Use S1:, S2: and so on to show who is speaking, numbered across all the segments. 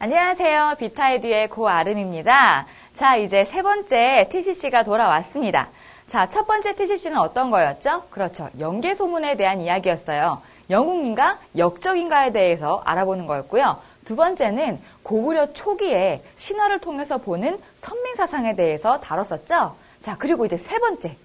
S1: 안녕하세요. 비타이드의 고아름입니다. 자, 이제 세 번째 TCC가 돌아왔습니다. 자, 첫 번째 TCC는 어떤 거였죠? 그렇죠. 연개소문에 대한 이야기였어요. 영웅인가, 역적인가에 대해서 알아보는 거였고요. 두 번째는 고구려 초기에 신화를 통해서 보는 선민사상에 대해서 다뤘었죠. 자, 그리고 이제 세 번째,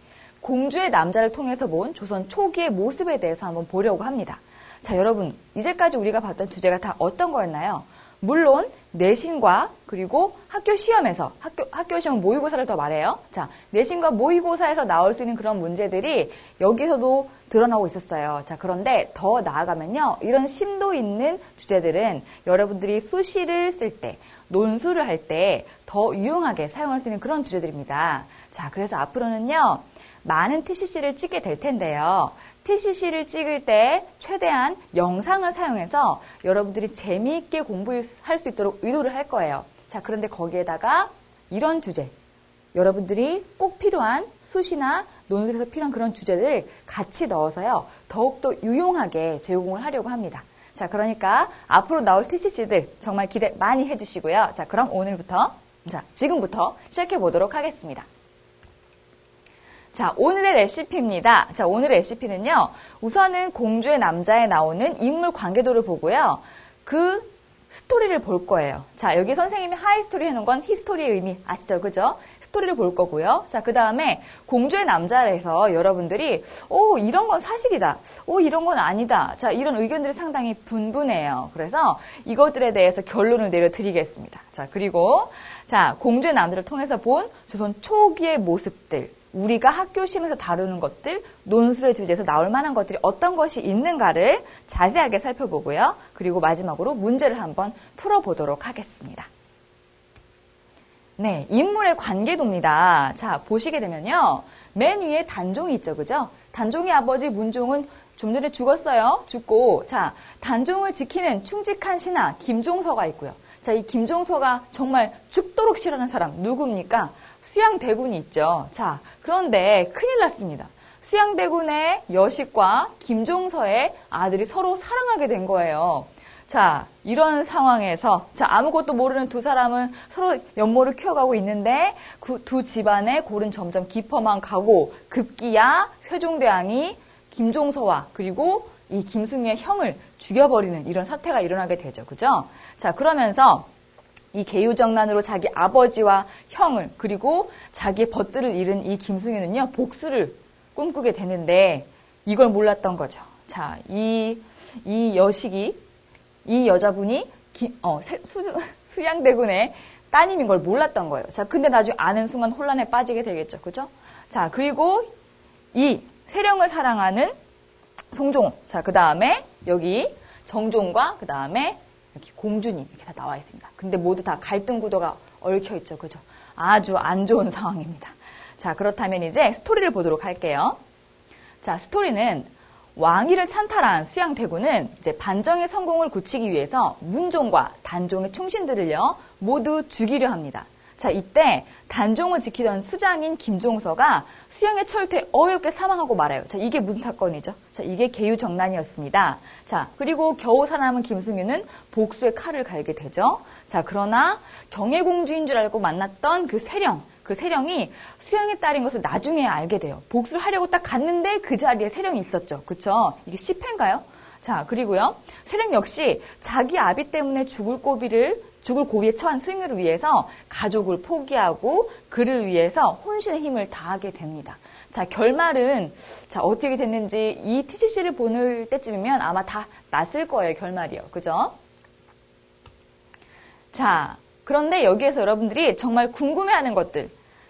S1: 공주의 남자를 통해서 본 조선 초기의 모습에 대해서 한번 보려고 합니다. 자, 여러분, 이제까지 우리가 봤던 주제가 다 어떤 거였나요? 물론 내신과 그리고 학교 시험에서 학교 시험 모의고사를 더 말해요. 자, 내신과 모의고사에서 나올 수 있는 그런 문제들이 여기서도 드러나고 있었어요. 자, 그런데 더 나아가면요, 이런 심도 있는 주제들은 여러분들이 수시를 쓸 때, 논술을 할 때 더 유용하게 사용할 수 있는 그런 주제들입니다. 자, 그래서 앞으로는요, 많은 TCC를 찍게 될 텐데요. TCC를 찍을 때 최대한 영상을 사용해서 여러분들이 재미있게 공부할 수 있도록 의도를 할 거예요. 자, 그런데 거기에다가 이런 주제, 여러분들이 꼭 필요한 수시나 논술에서 필요한 그런 주제들 같이 넣어서요, 더욱더 유용하게 제공을 하려고 합니다. 자, 그러니까 앞으로 나올 TCC들 정말 기대 많이 해주시고요. 자, 그럼 지금부터 시작해 보도록 하겠습니다. 자, 오늘의 레시피입니다. 자, 오늘의 레시피는요, 우선은 공주의 남자에 나오는 인물 관계도를 보고요, 그 스토리를 볼 거예요. 자, 여기 선생님이 하이스토리 해놓은 건 히스토리의 의미 아시죠? 그죠? 스토리를 볼 거고요. 자, 그 다음에 공주의 남자에서 여러분들이 이런 건 사실이다. 이런 건 아니다. 자, 이런 의견들이 상당히 분분해요. 그래서 이것들에 대해서 결론을 내려드리겠습니다. 자, 그리고 자, 공주의 남자를 통해서 본 조선 초기의 모습들, 우리가 학교 시험에서 다루는 것들, 논술의 주제에서 나올 만한 것들이 어떤 것이 있는가를 자세하게 살펴보고요. 그리고 마지막으로 문제를 한번 풀어보도록 하겠습니다. 네, 인물의 관계도입니다. 자, 보시게 되면요, 맨 위에 단종이 있죠, 그죠? 단종의 아버지 문종은 좀 전에 죽었어요. 죽고, 자, 단종을 지키는 충직한 신하 김종서가 있고요. 자, 이 김종서가 정말 죽도록 싫어하는 사람 누굽니까? 수양대군이 있죠. 자, 그런데 큰일 났습니다. 수양대군의 여식과 김종서의 아들이 서로 사랑하게 된 거예요. 자, 이런 상황에서 아무것도 모르는 두 사람은 서로 연모를 키워가고 있는데 그 두 집안의 골은 점점 깊어만 가고 급기야 세종대왕이 김종서와 그리고 이 김승희의 형을 죽여버리는 이런 사태가 일어나게 되죠. 그죠? 자, 그러면서 이 계유정난으로 자기 아버지와 형을 그리고 자기의 벗들을 잃은 이 김승희는요, 복수를 꿈꾸게 되는데 이걸 몰랐던 거죠. 자, 이 여자분이 수양대군의 따님인 걸 몰랐던 거예요. 자, 근데 나중에 아는 순간 혼란에 빠지게 되겠죠. 그죠? 자, 그리고 이 세령을 사랑하는 송종, 자, 그 다음에 여기 정종과 그 다음에 여기 공주님 이렇게 다 나와 있습니다. 근데 모두 다 갈등 구도가 얽혀 있죠. 그죠? 아주 안 좋은 상황입니다. 자, 그렇다면 이제 스토리를 보도록 할게요. 자, 스토리는 왕위를 찬탈한 수양대군은 이제 반정의 성공을 굳히기 위해서 문종과 단종의 충신들을요, 모두 죽이려 합니다. 자, 이때 단종을 지키던 수장인 김종서가 수양의 철퇴에 어이없게 사망하고 말아요. 자, 이게 무슨 사건이죠? 자, 이게 계유정난이었습니다. 자, 그리고 겨우 살아남은 김승희는 복수의 칼을 갈게 되죠. 자, 그러나 경혜공주인 줄 알고 만났던 그 세령이 수양의 딸인 것을 나중에 알게 돼요. 복수를 하려고 딱 갔는데 그 자리에 세령이 있었죠. 그쵸? 이게 10회인가요? 자, 그리고요, 세령 역시 자기 아비 때문에 죽을 고비에 처한 승희를 위해서 가족을 포기하고 그를 위해서 혼신의 힘을 다하게 됩니다. 자, 결말은 어떻게 됐는지 이 TCC를 보는 때쯤이면 아마 다 났을 거예요. 결말이요. 그죠? 자, 그런데 여기에서 여러분들이 정말 궁금해하는 것들,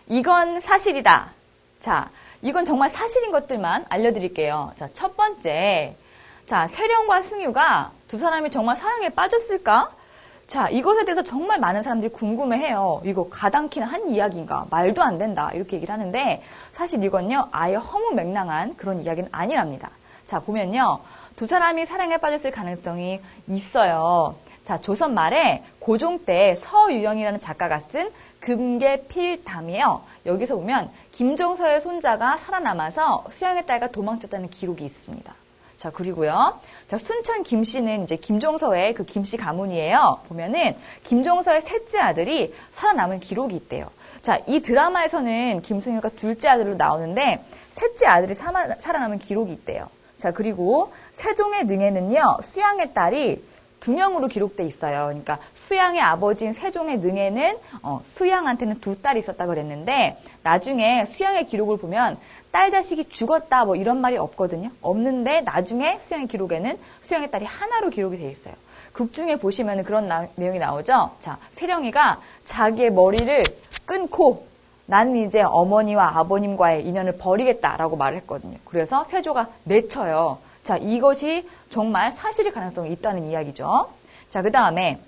S1: 이건 사실이다. 자, 이건 정말 사실인 것들만 알려드릴게요. 자, 첫 번째, 자, 세령과 승유가 두 사람이 정말 사랑에 빠졌을까? 자, 이것에 대해서 정말 많은 사람들이 궁금해해요. 이거 가당키는 한 이야기인가? 말도 안 된다. 이렇게 얘기를 하는데 사실 이건요, 아예 허무맹랑한 그런 이야기는 아니랍니다. 자, 보면요, 두 사람이 사랑에 빠졌을 가능성이 있어요. 자, 조선 말에 고종 때 서유영이라는 작가가 쓴 금계필담이에요. 여기서 보면 김종서의 손자가 살아남아서 수양의 딸과 도망쳤다는 기록이 있습니다. 자, 그리고요. 자, 순천 김씨는 이제 김종서의 그 김씨 가문이에요. 보면은 김종서의 셋째 아들이 살아남은 기록이 있대요. 자, 이 드라마에서는 김승효가 둘째 아들로 나오는데 셋째 아들이 살아남은 기록이 있대요. 자, 그리고 세종의 능에는요, 수양의 딸이 2명으로 기록돼 있어요. 그러니까 수양의 아버지인 세종의 능에는 수양한테는 2딸이 있었다 그랬는데 나중에 수양의 기록을 보면 딸 자식이 죽었다 뭐 이런 말이 없거든요. 없는데 나중에 수양의 기록에는 수양의 딸이 하나로 기록이 돼 있어요. 극 중에 보시면 그런 내용이 나오죠. 자, 세령이가 자기의 머리를 끊고 나는 이제 어머니와 아버님과의 인연을 버리겠다라고 말을 했거든요. 그래서 세조가 내쳐요. 자, 이것이 정말 사실일 가능성이 있다는 이야기죠. 자, 그 다음에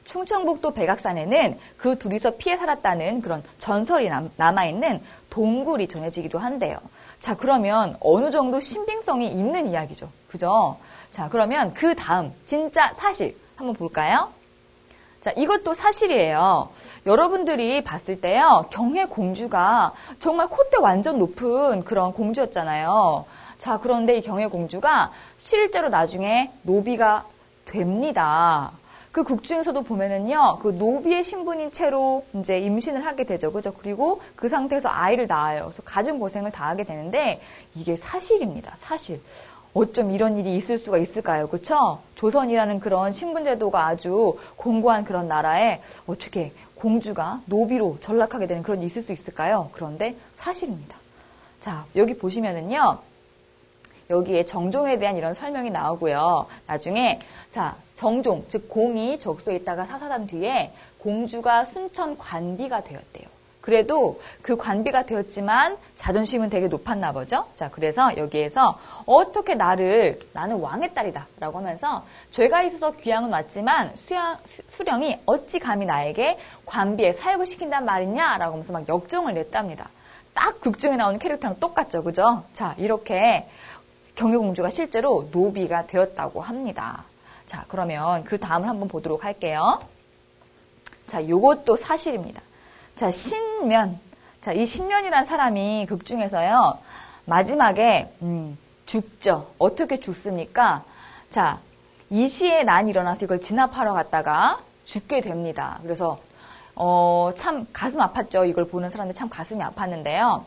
S1: 충청북도 백악산에는 그 둘이서 피해 살았다는 그런 전설이 남아있는 동굴이 전해지기도 한대요. 자, 그러면 어느 정도 신빙성이 있는 이야기죠. 그죠? 자, 그러면 그 다음 진짜 사실 한번 볼까요? 자, 이것도 사실이에요. 여러분들이 봤을 때요, 경혜공주가 정말 콧대 완전 높은 그런 공주였잖아요. 자, 그런데 이 경혜공주가 실제로 나중에 노비가 됩니다. 그 극 중에서도 보면은요, 그 노비의 신분인 채로 이제 임신을 하게 되죠. 그죠? 그리고 그 상태에서 아이를 낳아요. 그래서 가진 고생을 다 하게 되는데, 이게 사실입니다. 사실. 어쩜 이런 일이 있을 수가 있을까요? 그쵸? 조선이라는 그런 신분제도가 아주 공고한 그런 나라에 어떻게 공주가 노비로 전락하게 되는 그런 일이 있을 수 있을까요? 그런데 사실입니다. 자, 여기 보시면은요, 여기에 정종에 대한 이런 설명이 나오고요. 나중에 자, 정종, 즉 공이 적소에 있다가 사살한 뒤에 공주가 순천 관비가 되었대요. 그래도 그 관비가 되었지만 자존심은 되게 높았나 보죠. 자, 그래서 여기에서 어떻게 나는 왕의 딸이다 라고 하면서 죄가 있어서 귀양은 왔지만 수령이 어찌 감히 나에게 관비에 사육을 시킨단 말이냐 라고 하면서 막 역정을 냈답니다. 딱 극중에 나오는 캐릭터랑 똑같죠. 그죠? 자, 이렇게 경혜공주가 실제로 노비가 되었다고 합니다. 자, 그러면 그 다음을 한번 보도록 할게요. 자, 요것도 사실입니다. 자, 신면. 자, 이 신면이란 사람이 극 중에서요, 마지막에, 죽죠. 어떻게 죽습니까? 자, 이 시에 난이 일어나서 이걸 진압하러 갔다가 죽게 됩니다. 그래서, 참 가슴 아팠죠. 이걸 보는 사람들 참 가슴이 아팠는데요.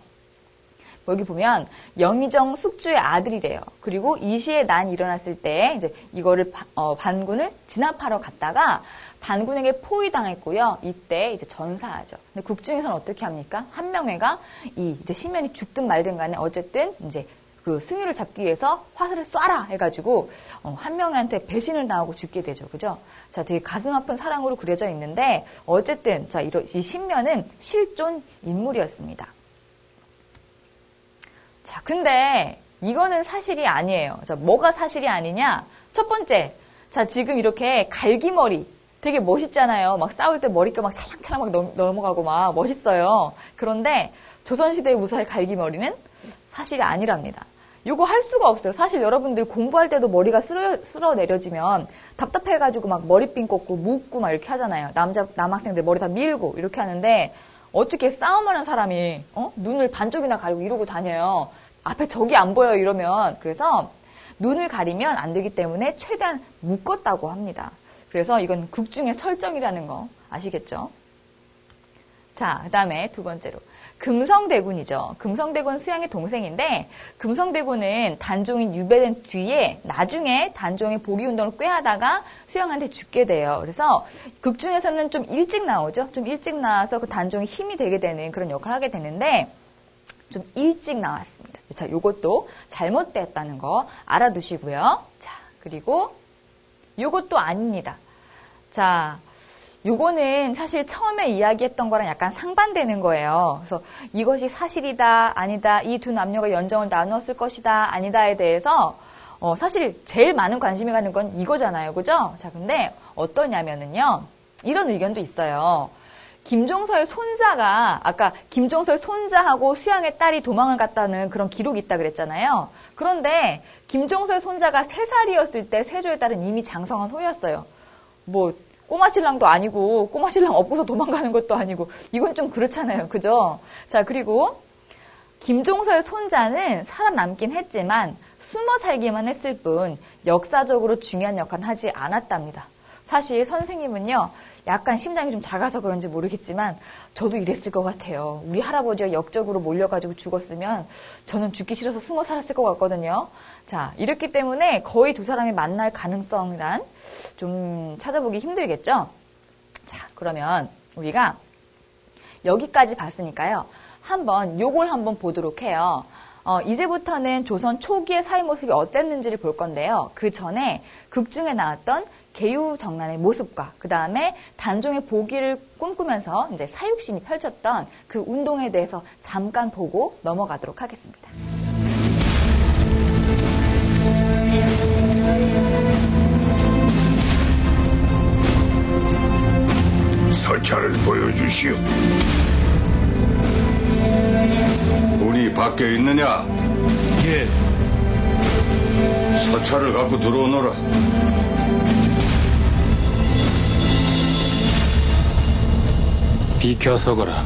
S1: 여기 보면 영의정 숙주의 아들이래요. 그리고 이 시에 난이 일어났을 때 이제 이거를 반군을 진압하러 갔다가 반군에게 포위당했고요. 이때 이제 전사하죠. 근데 국중에서는 어떻게 합니까? 한명회가 이제 신면이 죽든 말든 간에 어쨌든 이제 그 승유를 잡기 위해서 화살을 쏴라 해가지고 한명회한테 배신을 당하고 죽게 되죠. 그죠? 자, 되게 가슴 아픈 사랑으로 그려져 있는데 어쨌든 자, 이 신면은 실존 인물이었습니다. 자, 근데 이거는 사실이 아니에요. 자, 뭐가 사실이 아니냐? 첫 번째, 자, 지금 이렇게 갈기머리 되게 멋있잖아요. 막 싸울 때 머릿결 막 찰랑찰랑 막 넘어가고 막 멋있어요. 그런데 조선시대의 무사의 갈기머리는 사실이 아니랍니다. 이거 할 수가 없어요. 사실 여러분들 공부할 때도 머리가 쓸어 내려지면 답답해가지고 막 머리핀 꽂고 묶고 막 이렇게 하잖아요. 남학생들 머리 다 밀고 이렇게 하는데 어떻게 싸움하는 사람이 눈을 반쪽이나 가리고 이러고 다녀요. 앞에 적이 안 보여요 이러면. 그래서 눈을 가리면 안 되기 때문에 최대한 묶었다고 합니다. 그래서 이건 극중의 설정이라는 거 아시겠죠? 자, 그 다음에 두 번째로 금성대군이죠. 금성대군 수양의 동생인데 금성대군은 단종이 유배된 뒤에 나중에 단종의 복위운동을 꾀하다가 수양한테 죽게 돼요. 그래서 극중에서는 좀 일찍 나오죠. 좀 일찍 나와서 그 단종이 힘이 되게 되는 그런 역할을 하게 되는데 좀 일찍 나왔습니다. 자, 요것도 잘못됐다는 거 알아두시고요. 자, 그리고 요것도 아닙니다. 자, 요거는 사실 처음에 이야기했던 거랑 약간 상반되는 거예요. 그래서 이것이 사실이다, 아니다, 이 두 남녀가 연정을 나누었을 것이다, 아니다에 대해서 사실 제일 많은 관심이 가는 건 이거잖아요. 그죠? 자, 근데 어떠냐면은요, 이런 의견도 있어요. 김종서의 손자가, 아까 김종서의 손자하고 수양의 딸이 도망을 갔다는 그런 기록이 있다 그랬잖아요. 그런데 김종서의 손자가 3살이었을 때 세조의 딸은 이미 장성한 후였어요. 뭐 꼬마신랑도 아니고 꼬마신랑 업고서 도망가는 것도 아니고 이건 좀 그렇잖아요. 그죠? 자, 그리고 김종서의 손자는 살아남긴 했지만 숨어 살기만 했을 뿐 역사적으로 중요한 역할은 하지 않았답니다. 사실 선생님은요, 약간 심장이 좀 작아서 그런지 모르겠지만 저도 이랬을 것 같아요. 우리 할아버지가 역적으로 몰려가지고 죽었으면 저는 죽기 싫어서 숨어 살았을 것 같거든요. 자, 이렇기 때문에 거의 두 사람이 만날 가능성이란 좀 찾아보기 힘들겠죠? 자, 그러면 우리가 여기까지 봤으니까요. 요걸 한번 보도록 해요. 이제부터는 조선 초기의 사회 모습이 어땠는지를 볼 건데요. 그 전에 극 중에 나왔던 계유정난의 모습과 그 다음에 단종의 보기를 꿈꾸면서 이제 사육신이 펼쳤던 그 운동에 대해서 잠깐 보고 넘어가도록 하겠습니다.
S2: 서찰을 보여주시오. 우리 밖에 있느냐?
S3: 예.
S2: 서찰을 갖고 들어오너라.
S3: 비켜서 거라.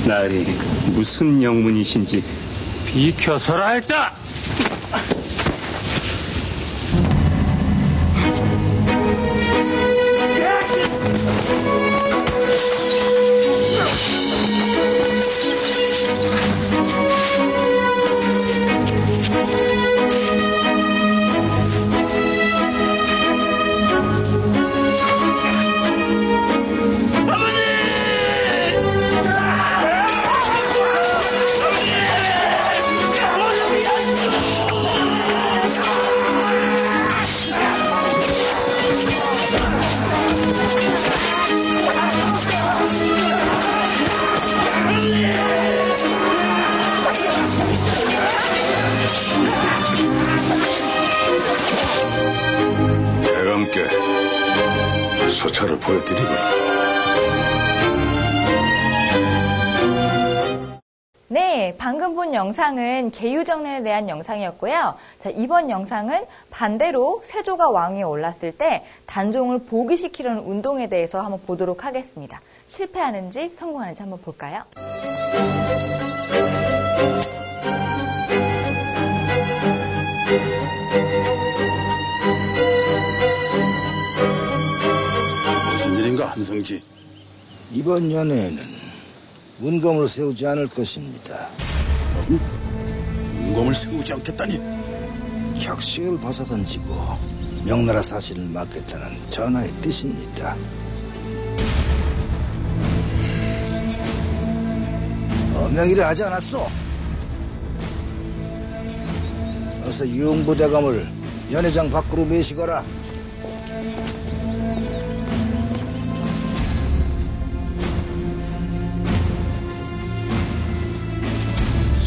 S3: 날이 무슨 영문이신지 비켜서라 했다.
S2: 서찰을 보여드리거라.
S1: 네, 방금 본 영상은 계유정난에 대한 영상이었고요. 자, 이번 영상은 반대로 세조가 왕위에 올랐을 때 단종을 보기시키려는 운동에 대해서 한번 보도록 하겠습니다. 실패하는지 성공하는지 한번 볼까요?
S2: 한성지,
S4: 이번 연회에는 운검을 세우지 않을 것입니다.
S2: 운검을 세우지 않겠다니?
S4: 격식을 벗어던지고 명나라 사실을 맡겠다는 전하의 뜻입니다. 어명이라 하지 않았소? 어서 유흥부대감을 연회장 밖으로 매시거라.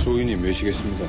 S3: 소인이 매시겠습니다.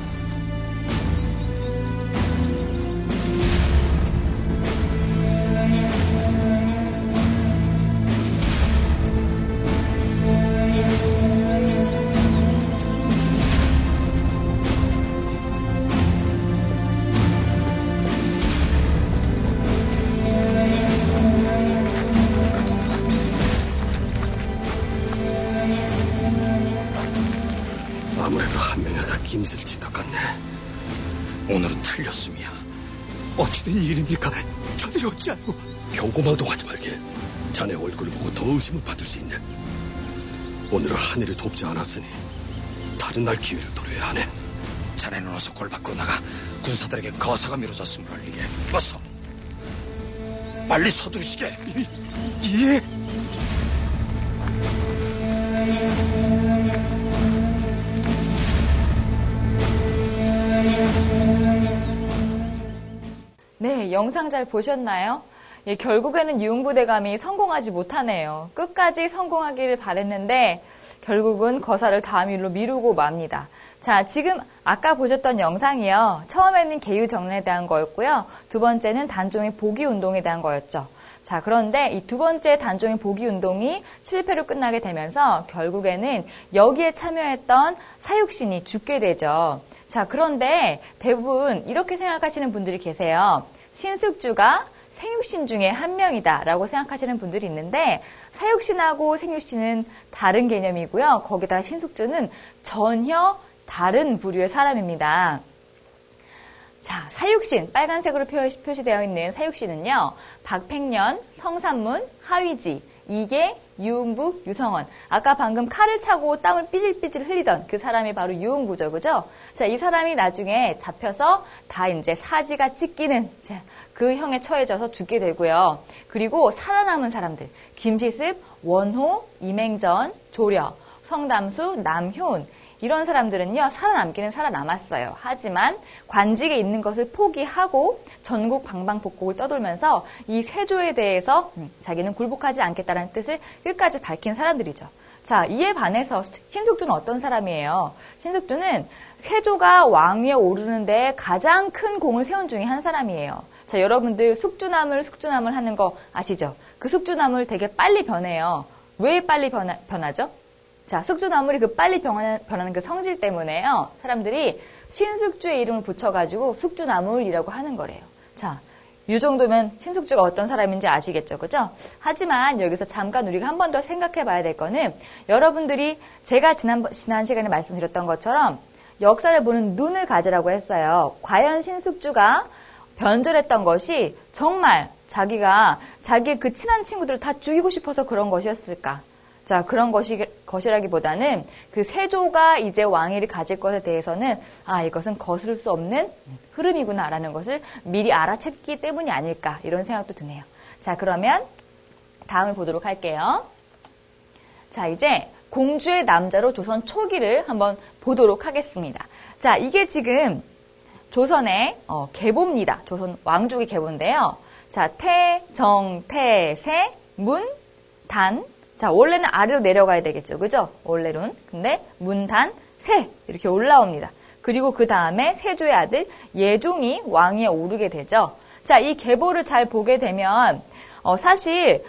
S2: 아무래도 한명회가 김슬진 것 같네. 오늘은 틀렸음이야. 어찌된 일입니까? 저들이 어찌 알고? 경고망동하지 말게. 자네 얼굴을 보고 더 의심을 받을 수 있네. 오늘은 하늘이 돕지 않았으니 다른 날 기회를 노려야 하네. 자네는 어서 골 밖으로 나가 군사들에게 거사가 미뤄졌음을 알리게. 어서 빨리 서두르시게. 예.
S1: 네, 영상 잘 보셨나요? 예, 결국에는 유흥부대감이 성공하지 못하네요. 끝까지 성공하기를 바랬는데 결국은 거사를 다음 일로 미루고 맙니다. 자, 지금 아까 보셨던 영상이요. 처음에는 계유정난에 대한 거였고요. 두 번째는 단종의 보기운동에 대한 거였죠. 자, 그런데 이 두 번째 단종의 보기운동이 실패로 끝나게 되면서 결국에는 여기에 참여했던 사육신이 죽게 되죠. 자, 그런데 대부분 이렇게 생각하시는 분들이 계세요. 신숙주가 생육신 중에 한 명이다라고 생각하시는 분들이 있는데 사육신하고 생육신은 다른 개념이고요. 거기다 신숙주는 전혀 다른 부류의 사람입니다. 자, 사육신, 빨간색으로 표시되어 있는 사육신은요, 박팽년, 성산문, 하위지, 이계, 유흥부, 유성원. 아까 방금 칼을 차고 땀을 삐질삐질 흘리던 그 사람이 바로 유흥부죠, 그죠? 자, 이 사람이 나중에 잡혀서 다 이제 사지가 찢기는 그 형에 처해져서 죽게 되고요. 그리고 살아남은 사람들, 김시습, 원호, 임행전, 조려, 성담수, 남효은, 이런 사람들은요, 살아남기는 살아남았어요. 하지만 관직에 있는 것을 포기하고 전국 방방곡곡을 떠돌면서 이 세조에 대해서 자기는 굴복하지 않겠다는 뜻을 끝까지 밝힌 사람들이죠. 자, 이에 반해서 신숙주는 어떤 사람이에요? 신숙주는 세조가 왕위에 오르는데 가장 큰 공을 세운 중에 한 사람이에요. 자, 여러분들 숙주나물 하는 거 아시죠? 그 숙주나물 되게 빨리 변해요. 왜 빨리 변하죠? 자, 숙주나물이 그 빨리 변하는 그 성질 때문에요. 사람들이 신숙주의 이름을 붙여가지고 숙주나물이라고 하는 거래요. 자, 이 정도면 신숙주가 어떤 사람인지 아시겠죠, 그죠? 하지만 여기서 잠깐 우리가 한 번 더 생각해 봐야 될 거는 여러분들이 제가 지난 시간에 말씀드렸던 것처럼 역사를 보는 눈을 가지라고 했어요. 과연 신숙주가 변절했던 것이 정말 자기가 자기의 그 친한 친구들을 다 죽이고 싶어서 그런 것이었을까? 자, 그런 것이라기보다는 그 세조가 이제 왕위를 가질 것에 대해서는 이것은 거스를 수 없는 흐름이구나라는 것을 미리 알아챘기 때문이 아닐까 이런 생각도 드네요. 자, 그러면 다음을 보도록 할게요. 자, 이제 공주의 남자로 조선 초기를 한번 보도록 하겠습니다. 자, 이게 지금 조선의 계보입니다. 조선 왕족의 계보인데요. 자, 태, 정, 태, 세, 문, 단. 자, 원래는 아래로 내려가야 되겠죠. 그죠? 원래는. 근데 문, 단, 세 이렇게 올라옵니다. 그리고 그 다음에 세조의 아들 예종이 왕위에 오르게 되죠. 자, 이 계보를 잘 보게 되면 사실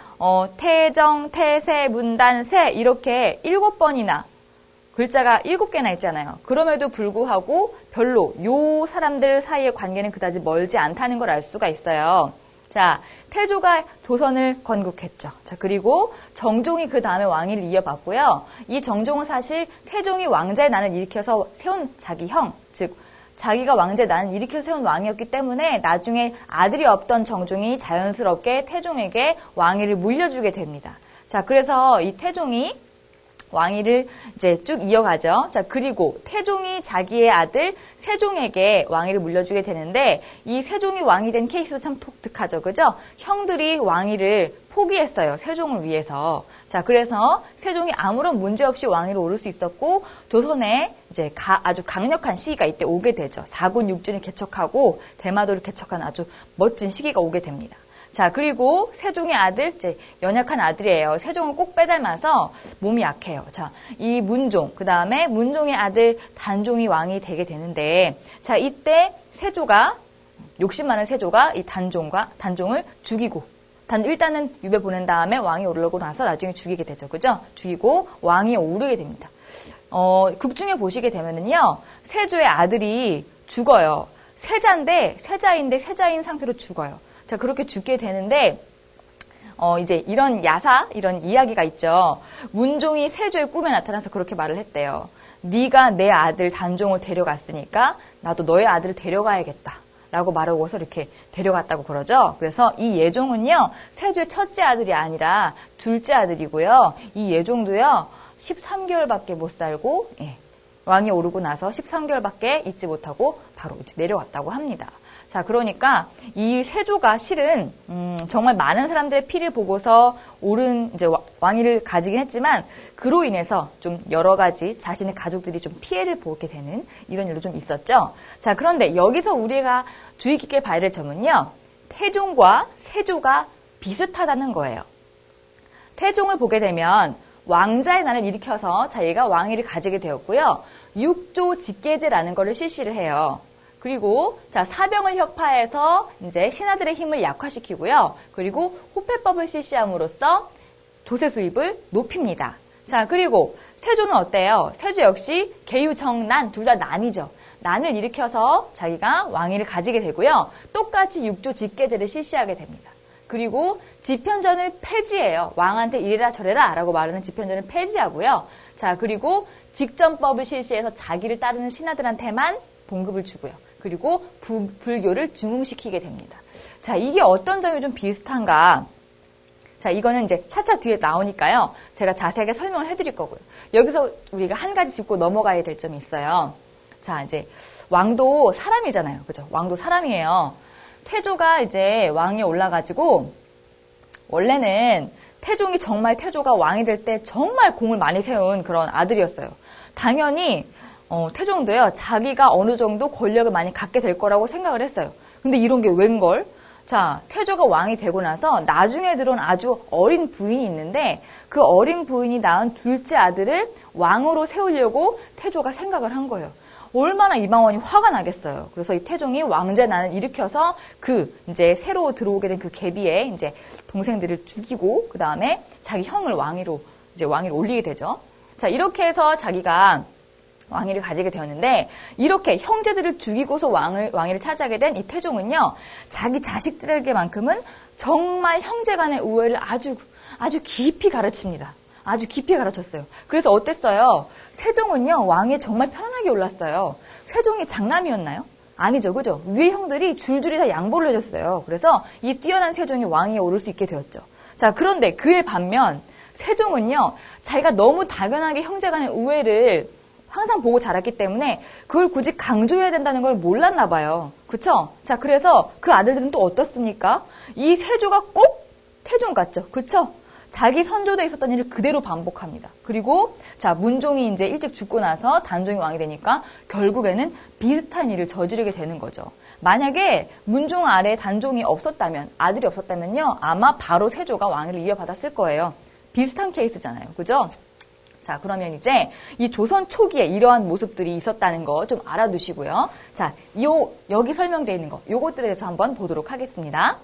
S1: 태정, 태세, 문단, 세 이렇게 7번이나 글자가 7개나 있잖아요. 그럼에도 불구하고 별로 요 사람들 사이의 관계는 그다지 멀지 않다는 걸 알 수가 있어요. 자, 태조가 조선을 건국했죠. 자, 그리고 정종이 그 다음에 왕위를 이어받고요. 이 정종은 사실 태종이 왕자의 난을 일으켜서 세운 자기 형, 즉 자기가 왕자의 난을 일으켜서 세운 왕이었기 때문에 나중에 아들이 없던 정종이 자연스럽게 태종에게 왕위를 물려주게 됩니다. 자, 그래서 이 태종이 왕위를 이제 쭉 이어가죠. 자, 그리고 태종이 자기의 아들 세종에게 왕위를 물려주게 되는데 이 세종이 왕이 된 케이스도 참 독특하죠. 그죠? 형들이 왕위를 포기했어요. 세종을 위해서. 자, 그래서 세종이 아무런 문제 없이 왕위로 오를 수 있었고 조선에 이제 아주 강력한 시기가 이때 오게 되죠. 사군 육진을 개척하고 대마도를 개척한 아주 멋진 시기가 오게 됩니다. 자, 그리고 세종의 아들, 이제 연약한 아들이에요. 세종을 꼭 빼닮아서 몸이 약해요. 자, 이 문종, 그 다음에 문종의 아들 단종이 왕이 되게 되는데, 자, 이때 세조가, 욕심 많은 세조가 이 단종을 죽이고, 일단은 유배 보낸 다음에 왕이 오르고 나서 나중에 죽이게 되죠. 그죠? 죽이고 왕위에 오르게 됩니다. 극중에 보시게 되면은요, 세조의 아들이 죽어요. 세자인 상태로 죽어요. 자, 그렇게 죽게 되는데, 이제 이런 이야기가 있죠. 문종이 세조의 꿈에 나타나서 그렇게 말을 했대요. 네가 내 아들 단종을 데려갔으니까 나도 너의 아들을 데려가야겠다. 라고 말하고서 이렇게 데려갔다고 그러죠. 그래서 이 예종은요, 세조의 첫째 아들이 아니라 둘째 아들이고요. 이 예종도요, 13개월밖에 못 살고, 왕이 오르고 나서 13개월밖에 있지 못하고 바로 이제 내려왔다고 합니다. 자, 그러니까 이 세조가 실은 정말 많은 사람들의 피를 보고서 오른 이제 왕위를 가지긴 했지만 그로 인해서 좀 여러 가지 자신의 가족들이 좀 피해를 보게 되는 이런 일도 좀 있었죠. 자, 그런데 여기서 우리가 주의 깊게 봐야 될 점은요. 태종과 세조가 비슷하다는 거예요. 태종을 보게 되면 왕자의 난을 일으켜서 자기가 왕위를 가지게 되었고요. 육조 직계제라는 것을 실시를 해요. 그리고 자, 사병을 혁파해서 이제 신하들의 힘을 약화시키고요. 그리고 호패법을 실시함으로써 조세 수입을 높입니다. 자, 그리고 세조는 어때요? 세조 역시 계유정난, 둘 다 난이죠. 난을 일으켜서 자기가 왕위를 가지게 되고요. 똑같이 육조 직계제를 실시하게 됩니다. 그리고 집현전을 폐지해요. 왕한테 이래라 저래라 라고 말하는 집현전을 폐지하고요. 자, 그리고 직전법을 실시해서 자기를 따르는 신하들한테만 봉급을 주고요. 그리고 불교를 중흥시키게 됩니다. 자, 이게 어떤 점이 좀 비슷한가? 자, 이거는 이제 차차 뒤에 나오니까요. 제가 자세하게 설명을 해드릴 거고요. 여기서 우리가 한 가지 짚고 넘어가야 될 점이 있어요. 자, 이제 왕도 사람이잖아요. 그죠? 왕도 사람이에요. 태조가 이제 왕에 올라가지고 원래는 태조가 왕이 될 때 정말 공을 많이 세운 그런 아들이었어요. 당연히 태종도요. 자기가 어느 정도 권력을 많이 갖게 될 거라고 생각을 했어요. 근데 이런 게 웬걸? 자, 태조가 왕이 되고 나서 나중에 들어온 아주 어린 부인이 있는데 그 어린 부인이 낳은 둘째 아들을 왕으로 세우려고 태조가 생각을 한 거예요. 얼마나 이방원이 화가 나겠어요. 그래서 이 태종이 왕제난을 일으켜서 이제 새로 들어오게 된 그 계비의 이제 동생들을 죽이고 그 다음에 자기 형을 왕위로 올리게 되죠. 자, 이렇게 해서 자기가 왕위를 가지게 되었는데 이렇게 형제들을 죽이고서 왕위를 차지하게 된 이 태종은요, 자기 자식들에게만큼은 정말 형제간의 우애를 아주 깊이 가르칩니다. 아주 깊이 가르쳤어요. 그래서 어땠어요? 세종은요, 왕위에 정말 편안하게 올랐어요. 세종이 장남이었나요? 아니죠, 그죠? 위에 형들이 줄줄이 다 양보를 해줬어요. 그래서 이 뛰어난 세종이 왕위에 오를 수 있게 되었죠. 자, 그런데 그에 반면 세종은요, 자기가 너무 당연하게 형제간의 우애를 항상 보고 자랐기 때문에 그걸 굳이 강조해야 된다는 걸 몰랐나 봐요. 그쵸? 자, 그래서 그 아들들은 또 어떻습니까? 이 세조가 꼭 태종 같죠? 그쵸? 자기 선조대에 있었던 일을 그대로 반복합니다. 그리고 자, 문종이 이제 일찍 죽고 나서 단종이 왕이 되니까 결국에는 비슷한 일을 저지르게 되는 거죠. 만약에 문종 아래 단종이 없었다면, 아들이 없었다면요, 아마 바로 세조가 왕위를 이어받았을 거예요. 비슷한 케이스잖아요. 그죠? 자, 그러면 이제 이 조선 초기에 이러한 모습들이 있었다는 거 좀 알아두시고요. 자, 여기 설명되어 있는 거, 요것들에 대해서 한번 보도록 하겠습니다.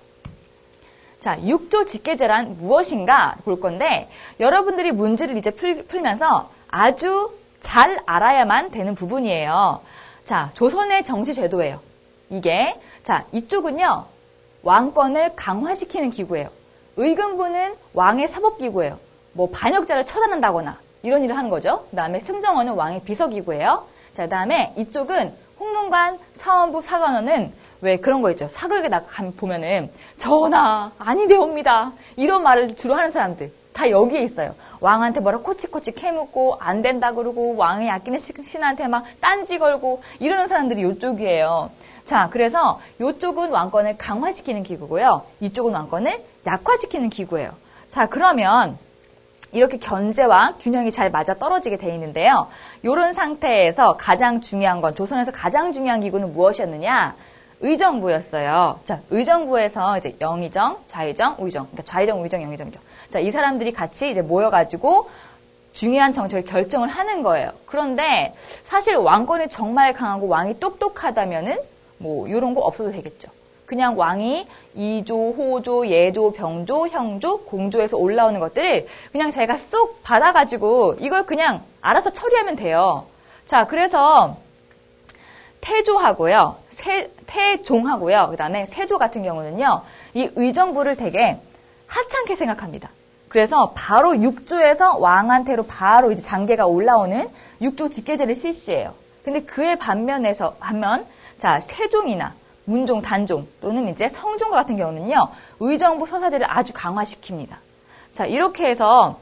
S1: 자, 육조 직계제란 무엇인가 볼 건데, 여러분들이 문제를 이제 풀면서 아주 잘 알아야만 되는 부분이에요. 자, 조선의 정치제도예요. 이게, 자, 이쪽은요, 왕권을 강화시키는 기구예요. 의금부는 왕의 사법기구예요. 뭐, 반역자를 처단한다거나, 이런 일을 하는 거죠. 그 다음에 승정원은 왕의 비서기구예요. 자, 그 다음에 이쪽은 홍문관, 사원부, 사관원은 왜 그런 거 있죠. 사극에 보면은 전하 아니되옵니다. 이런 말을 주로 하는 사람들 다 여기에 있어요. 왕한테 뭐라 코치코치 캐묻고 안 된다 그러고 왕이 아끼는 신한테 막 딴지 걸고 이러는 사람들이 이쪽이에요. 자, 그래서 이쪽은 왕권을 강화시키는 기구고요. 이쪽은 왕권을 약화시키는 기구예요. 자, 그러면 이렇게 견제와 균형이 잘 맞아 떨어지게 돼 있는데요. 이런 상태에서 가장 중요한 건, 조선에서 가장 중요한 기구는 무엇이었느냐? 의정부였어요. 자, 의정부에서 이제 영의정, 좌의정, 우의정, 그러니까 좌의정, 우의정, 영의정이죠. 자, 이 사람들이 같이 이제 모여가지고 중요한 정책을 결정을 하는 거예요. 그런데 사실 왕권이 정말 강하고 왕이 똑똑하다면은 뭐 이런 거 없어도 되겠죠. 그냥 왕이 2조, 호조, 예조, 병조, 형조, 공조에서 올라오는 것들을 그냥 자기가 쑥 받아가지고 이걸 그냥 알아서 처리하면 돼요. 자, 그래서 태조하고요, 태종하고요, 그 다음에 세조 같은 경우는요, 이 의정부를 되게 하찮게 생각합니다. 그래서 바로 육조에서 왕한테로 바로 이제 장계가 올라오는 육조 직계제를 실시해요. 근데 그에 반면, 자, 세종이나 문종, 단종 또는 이제 성종과 같은 경우는요, 의정부 서사제를 아주 강화시킵니다. 자, 이렇게 해서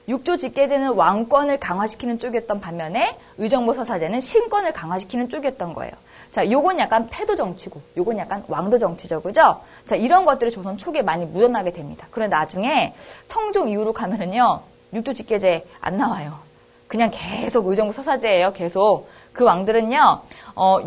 S1: 육조 직계제는 왕권을 강화시키는 쪽이었던 반면에 의정부 서사제는 신권을 강화시키는 쪽이었던 거예요. 자, 요건 약간 패도 정치고, 요건 약간 왕도 정치죠, 그죠? 자, 이런 것들이 조선 초기에 많이 묻어나게 됩니다. 그런데 나중에 성종 이후로 가면은요, 육조 직계제 안 나와요. 그냥 계속 의정부 서사제예요, 계속. 그 왕들은요,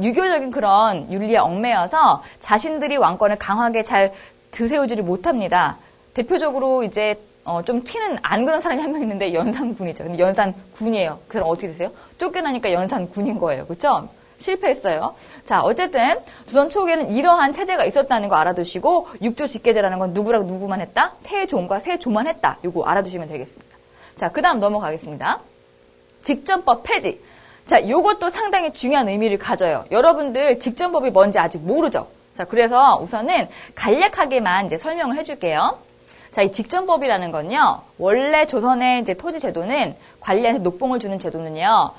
S1: 유교적인 그런 윤리에 얽매여서 자신들이 왕권을 강하게 잘 드세우지를 못합니다. 대표적으로 이제 좀 튀는 안 그런 사람이 한 명 있는데 연산군이죠. 근데 연산군이에요. 그 사람 어떻게 되세요? 쫓겨나니까 연산군인 거예요. 그렇죠? 실패했어요. 자, 어쨌든 조선 초기에는 이러한 체제가 있었다는 거 알아두시고 육조 직계제라는 건 누구랑 누구만 했다? 태종과 세조만 했다. 이거 알아두시면 되겠습니다. 자, 그 다음 넘어가겠습니다. 직전법 폐지. 자, 요것도 상당히 중요한 의미를 가져요. 여러분들 직전법이 뭔지 아직 모르죠? 자, 그래서 우선은 간략하게만 이제 설명을 해줄게요. 자, 이 직전법이라는 건요, 원래 조선의 이제 토지 제도는 관리한테 녹봉을 주는 제도는요,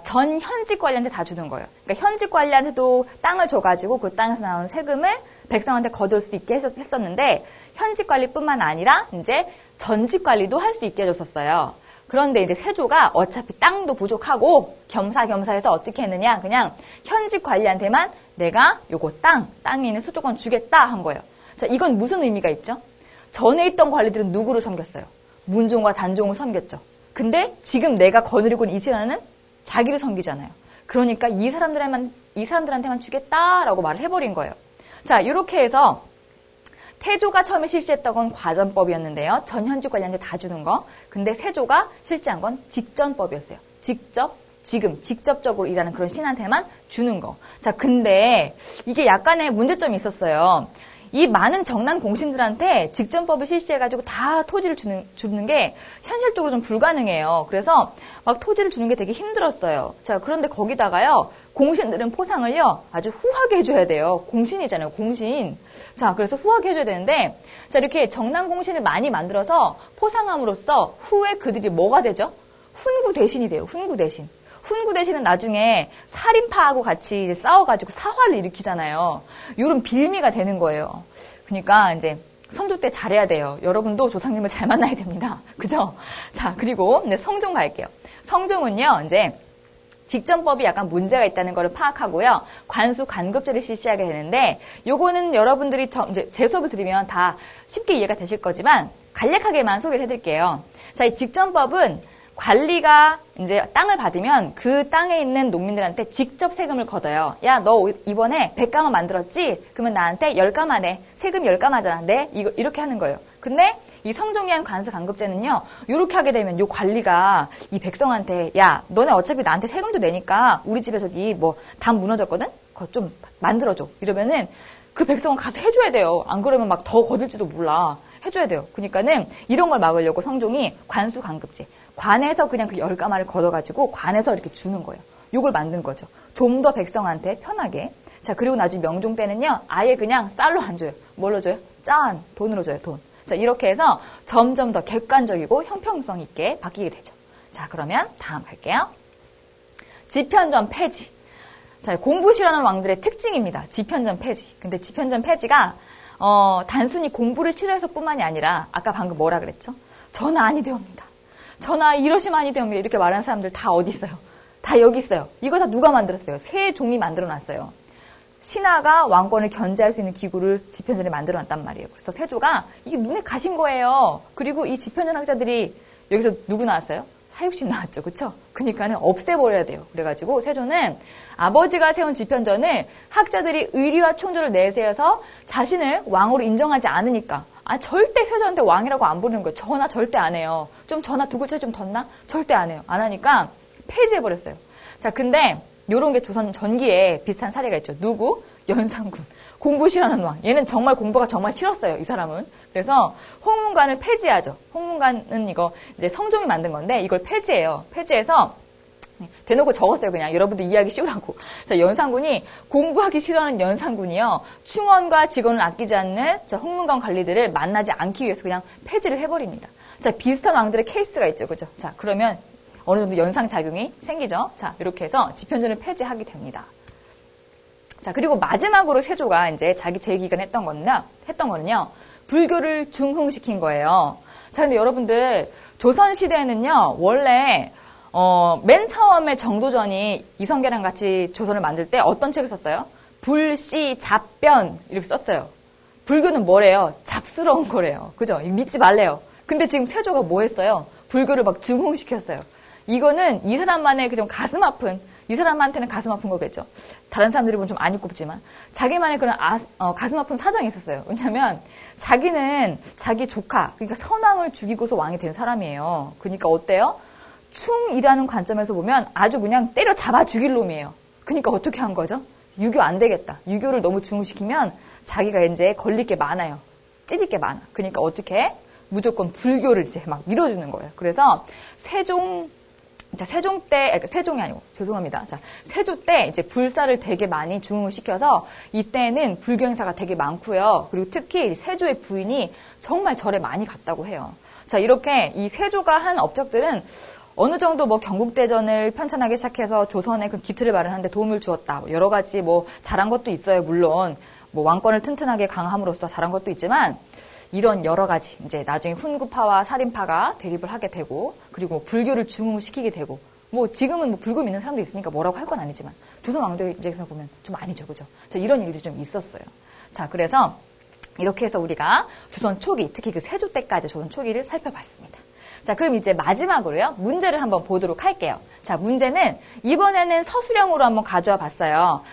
S1: 전 현직 관리한테 다 주는 거예요. 그러니까 현직 관리한테도 땅을 줘가지고 그 땅에서 나오는 세금을 백성한테 거둘 수 있게 했었는데, 현직 관리뿐만 아니라 이제 전직 관리도 할 수 있게 해줬었어요. 그런데 이제 세조가 어차피 땅도 부족하고 겸사겸사해서 어떻게 했느냐, 그냥 현직 관리한테만 내가 요거 땅에 있는 수조권 주겠다 한 거예요. 자, 이건 무슨 의미가 있죠? 전에 있던 관리들은 누구를 섬겼어요? 문종과 단종을 섬겼죠. 근데 지금 내가 거느리고 있는 이 신하는 자기를 섬기잖아요. 그러니까 이 사람들한테만 주겠다라고 말을 해버린 거예요. 자, 이렇게 해서 태조가 처음에 실시했던 건 과전법이었는데요. 전 현직 관리한테 다 주는 거. 근데 세조가 실시한 건 직전법이었어요. 직접적으로 일하는 그런 신한테만 주는 거. 자, 근데 이게 약간의 문제점이 있었어요. 이 많은 정난 공신들한테 직전법을 실시해가지고 다 토지를 주는 게 현실적으로 좀 불가능해요. 그래서 막 토지를 주는 게 되게 힘들었어요. 자, 그런데 거기다가요, 공신들은 포상을요, 아주 후하게 해줘야 돼요. 공신이잖아요, 공신. 자, 그래서 후하게 해줘야 되는데, 자, 이렇게 정난 공신을 많이 만들어서 포상함으로써 후에 그들이 뭐가 되죠? 훈구 대신이 돼요, 훈구 대신. 훈구 대신은 나중에 살인파하고 같이 싸워가지고 사화를 일으키잖아요. 이런 빌미가 되는 거예요. 그러니까 이제 선조 때 잘해야 돼요. 여러분도 조상님을 잘 만나야 됩니다. 그죠? 자, 그리고 이제 성종 갈게요. 성종은요, 이제 직전법이 약간 문제가 있다는 것을 파악하고요. 관수 관급제를 실시하게 되는데, 요거는 여러분들이 이제 제 수업을 들으면 다 쉽게 이해가 되실 거지만 간략하게만 소개를 해드릴게요. 자, 이 직전법은 관리가 이제 땅을 받으면 그 땅에 있는 농민들한테 직접 세금을 걷어요. 야, 너 이번에 100가마 만들었지? 그러면 나한테 10가마네. 세금 10가마잖아. 네? 이렇게 하는 거예요. 근데 이 성종이 한 관수 간급제는요, 이렇게 하게 되면 요 관리가 이 백성한테, 야, 너네 어차피 나한테 세금도 내니까 우리 집에 저기 뭐 담 무너졌거든? 그거 좀 만들어줘. 이러면은 그 백성은 가서 해줘야 돼요. 안 그러면 막 더 거둘지도 몰라. 해줘야 돼요. 그러니까는 이런 걸 막으려고 성종이 관수 간급제. 관에서 그냥 그 10가마를 걷어가지고 관에서 이렇게 주는 거예요. 요걸 만든 거죠. 좀 더 백성한테 편하게. 자, 그리고 나중에 명종 때는요, 아예 그냥 쌀로 안 줘요. 뭘로 줘요? 돈으로 줘요, 돈. 자, 이렇게 해서 점점 더 객관적이고 형평성 있게 바뀌게 되죠. 자, 그러면 다음 갈게요. 지편전 폐지. 자, 공부 싫어하는 왕들의 특징입니다. 지편전 폐지. 근데 지편전 폐지가 단순히 공부를 싫어해서 뿐만이 아니라 아까 방금 뭐라 그랬죠? 전하 아니 되옵니다. 전하 이러시면 아니 되옵니다. 이렇게 말하는 사람들 다 어디 있어요? 다 여기 있어요. 이거 다 누가 만들었어요? 세종이 만들어놨어요. 신하가 왕권을 견제할 수 있는 기구를 지편전에 만들어놨단 말이에요. 그래서 세조가 이게 눈에 가신 거예요. 그리고 이 지편전 학자들이 여기서 누구 나왔어요? 사육신 나왔죠. 그쵸? 그러니까는 없애버려야 돼요. 그래가지고 세조는 아버지가 세운 지편전을 학자들이 의리와 총조를 내세워서 자신을 왕으로 인정하지 않으니까 절대 세조한테 왕이라고 안 부르는 거예요. 전하 절대 안 해요. 좀 전하 두 글자 좀 덧나? 절대 안 해요. 안 하니까 폐지해버렸어요. 자, 근데 요런 게 조선 전기에 비슷한 사례가 있죠. 누구? 연산군. 공부 싫어하는 왕. 얘는 정말 공부가 정말 싫었어요. 이 사람은. 그래서 홍문관을 폐지하죠. 홍문관은 이거 이제 성종이 만든 건데 이걸 폐지해요. 폐지해서 대놓고 적었어요. 그냥 여러분들 이해하기 쉬우라고. 자, 연산군이 공부하기 싫어하는 연산군이요. 충원과 직원을 아끼지 않는 홍문관 관리들을 만나지 않기 위해서 그냥 폐지를 해버립니다. 자, 비슷한 왕들의 케이스가 있죠. 그죠? 자, 그러면 어느 정도 연상작용이 생기죠. 자, 이렇게 해서 지편전을 폐지하게 됩니다. 자, 그리고 마지막으로 세조가 이제 자기 재기간 했던 거는요, 불교를 중흥시킨 거예요. 자, 근데 여러분들, 조선시대에는요, 원래, 맨 처음에 정도전이 이성계랑 같이 조선을 만들 때 어떤 책을 썼어요? 불시, 잡변, 이렇게 썼어요. 불교는 뭐래요? 잡스러운 거래요. 그죠? 믿지 말래요. 근데 지금 세조가 뭐 했어요? 불교를 막 중흥시켰어요. 이거는 이 사람만의 좀 가슴 아픈, 이 사람한테는 가슴 아픈 거겠죠. 다른 사람들이 보면 좀 안 입곱지만 자기만의 그런 가슴 아픈 사정이 있었어요. 왜냐하면 자기는 자기 조카, 그러니까 선왕을 죽이고서 왕이 된 사람이에요. 그러니까 어때요? 충이라는 관점에서 보면 아주 그냥 때려잡아 죽일 놈이에요. 그러니까 어떻게 한 거죠? 유교 안 되겠다. 유교를 너무 중시키면 자기가 이제 걸릴 게 많아요. 찌질 게 많아. 그러니까 어떻게? 무조건 불교를 이제 막 밀어주는 거예요. 그래서 세종 자, 세종이 아니고, 죄송합니다. 자, 세조 때 이제 불사를 되게 많이 중흥을 시켜서 이때는 불교 행사가 되게 많고요. 그리고 특히 세조의 부인이 정말 절에 많이 갔다고 해요. 자, 이렇게 이 세조가 한 업적들은 어느 정도 뭐 경국대전을 편찬하기 시작해서 조선의 그 기틀을 마련하는데 도움을 주었다. 여러 가지 뭐 잘한 것도 있어요. 물론 뭐 왕권을 튼튼하게 강함으로써 잘한 것도 있지만 이런 여러 가지 이제 나중에 훈구파와 살인파가 대립을 하게 되고 그리고 불교를 중흥시키게 되고 뭐 지금은 뭐 불교 믿는 사람도 있으니까 뭐라고 할 건 아니지만 조선 왕조 입장에서 보면 좀 아니죠, 그죠? 자, 이런 일이 좀 있었어요. 자, 그래서 이렇게 해서 우리가 조선 초기, 특히 그 세조 때까지 조선 초기를 살펴봤습니다. 자, 그럼 이제 마지막으로요, 문제를 한번 보도록 할게요. 자, 문제는 이번에는 서술형으로 한번 가져와 봤어요.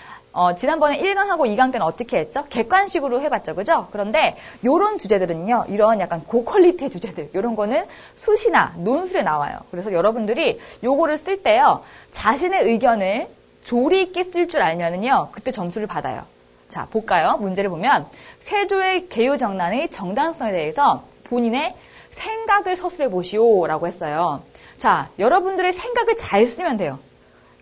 S1: 지난번에 1강하고 2강 때는 어떻게 했죠? 객관식으로 해봤죠, 그죠? 그런데 요런 주제들은요, 이런 약간 고퀄리티의 주제들, 요런 거는 수시나 논술에 나와요. 그래서 여러분들이 요거를 쓸 때요, 자신의 의견을 조리 있게 쓸 줄 알면은요, 그때 점수를 받아요. 자, 볼까요? 문제를 보면 세조의 개요정난의 정당성에 대해서 본인의 생각을 서술해 보시오 라고 했어요. 자, 여러분들의 생각을 잘 쓰면 돼요.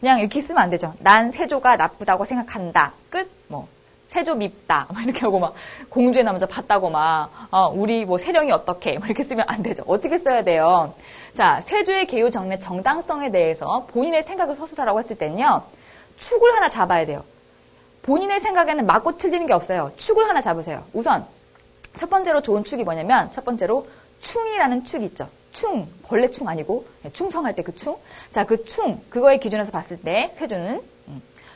S1: 그냥 이렇게 쓰면 안 되죠. 난 세조가 나쁘다고 생각한다. 끝. 뭐 세조 밉다. 막 이렇게 하고 막 공주의 남자 봤다고 막 우리 뭐 세령이 어떻게 막 이렇게 쓰면 안 되죠. 어떻게 써야 돼요? 자, 세조의 개요정난의 정당성에 대해서 본인의 생각을 서술하라고 했을 때는요. 축을 하나 잡아야 돼요. 본인의 생각에는 맞고 틀리는 게 없어요. 축을 하나 잡으세요. 우선 첫 번째로 좋은 축이 뭐냐면 첫 번째로 충이라는 축이 있죠. 충, 벌레 충 아니고 충성할 때 그 충. 자, 그 충, 그거의 기준에서 봤을 때 세조는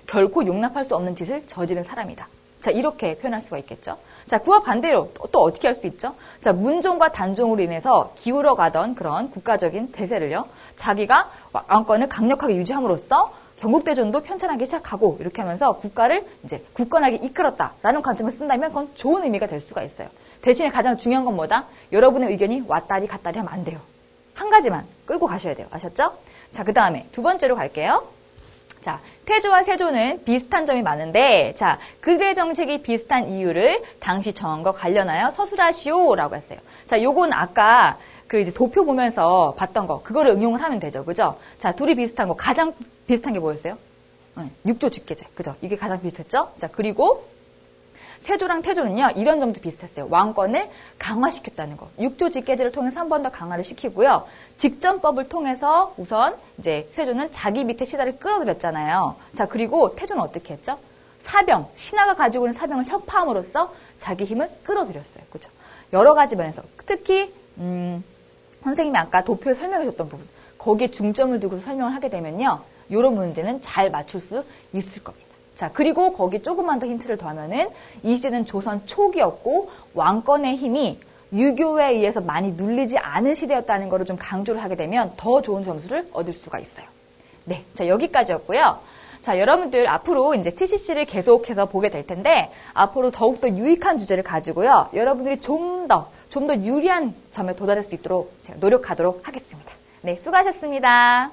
S1: 결코 용납할 수 없는 짓을 저지른 사람이다. 자, 이렇게 표현할 수가 있겠죠. 자, 그와 반대로 또 어떻게 할 수 있죠? 자, 문종과 단종으로 인해서 기울어가던 그런 국가적인 대세를요, 자기가 왕권을 강력하게 유지함으로써 경국대전도 편찬하기 시작하고 이렇게 하면서 국가를 이제 굳건하게 이끌었다라는 관점을 쓴다면 그건 좋은 의미가 될 수가 있어요. 대신에 가장 중요한 건 뭐다? 여러분의 의견이 왔다리 갔다리 하면 안 돼요. 한 가지만 끌고 가셔야 돼요. 아셨죠? 자, 그 다음에 두 번째로 갈게요. 자, 태조와 세조는 비슷한 점이 많은데, 자, 그들의 정책이 비슷한 이유를 당시 정황과 관련하여 서술하시오라고 했어요. 자, 요건 아까 그 이제 도표 보면서 봤던 거, 그거를 응용을 하면 되죠. 그죠? 자, 둘이 비슷한 거, 가장 비슷한 게 뭐였어요? 육조 직계제. 그죠? 이게 가장 비슷했죠? 자, 그리고 세조랑 태조는요, 이런 점도 비슷했어요. 왕권을 강화시켰다는 거. 육조 직계제를 통해서 한 번 더 강화를 시키고요. 직전법을 통해서 우선 이제 세조는 자기 밑에 신하를 끌어들였잖아요. 자, 그리고 태조는 어떻게 했죠? 사병, 신하가 가지고 있는 사병을 혁파함으로써 자기 힘을 끌어들였어요. 그죠? 여러 가지 면에서. 특히, 선생님이 아까 도표에 설명해 줬던 부분, 거기에 중점을 두고 설명을 하게 되면요, 이런 문제는 잘 맞출 수 있을 겁니다. 자, 그리고 거기 조금만 더 힌트를 더하면은 이 시대는 조선 초기였고 왕권의 힘이 유교에 의해서 많이 눌리지 않은 시대였다는 것을 좀 강조를 하게 되면 더 좋은 점수를 얻을 수가 있어요. 네, 자, 여기까지였고요. 자, 여러분들 앞으로 이제 TCC를 계속해서 보게 될 텐데 앞으로 더욱더 유익한 주제를 가지고요. 여러분들이 좀 더 유리한 점에 도달할 수 있도록 제가 노력하도록 하겠습니다. 네, 수고하셨습니다.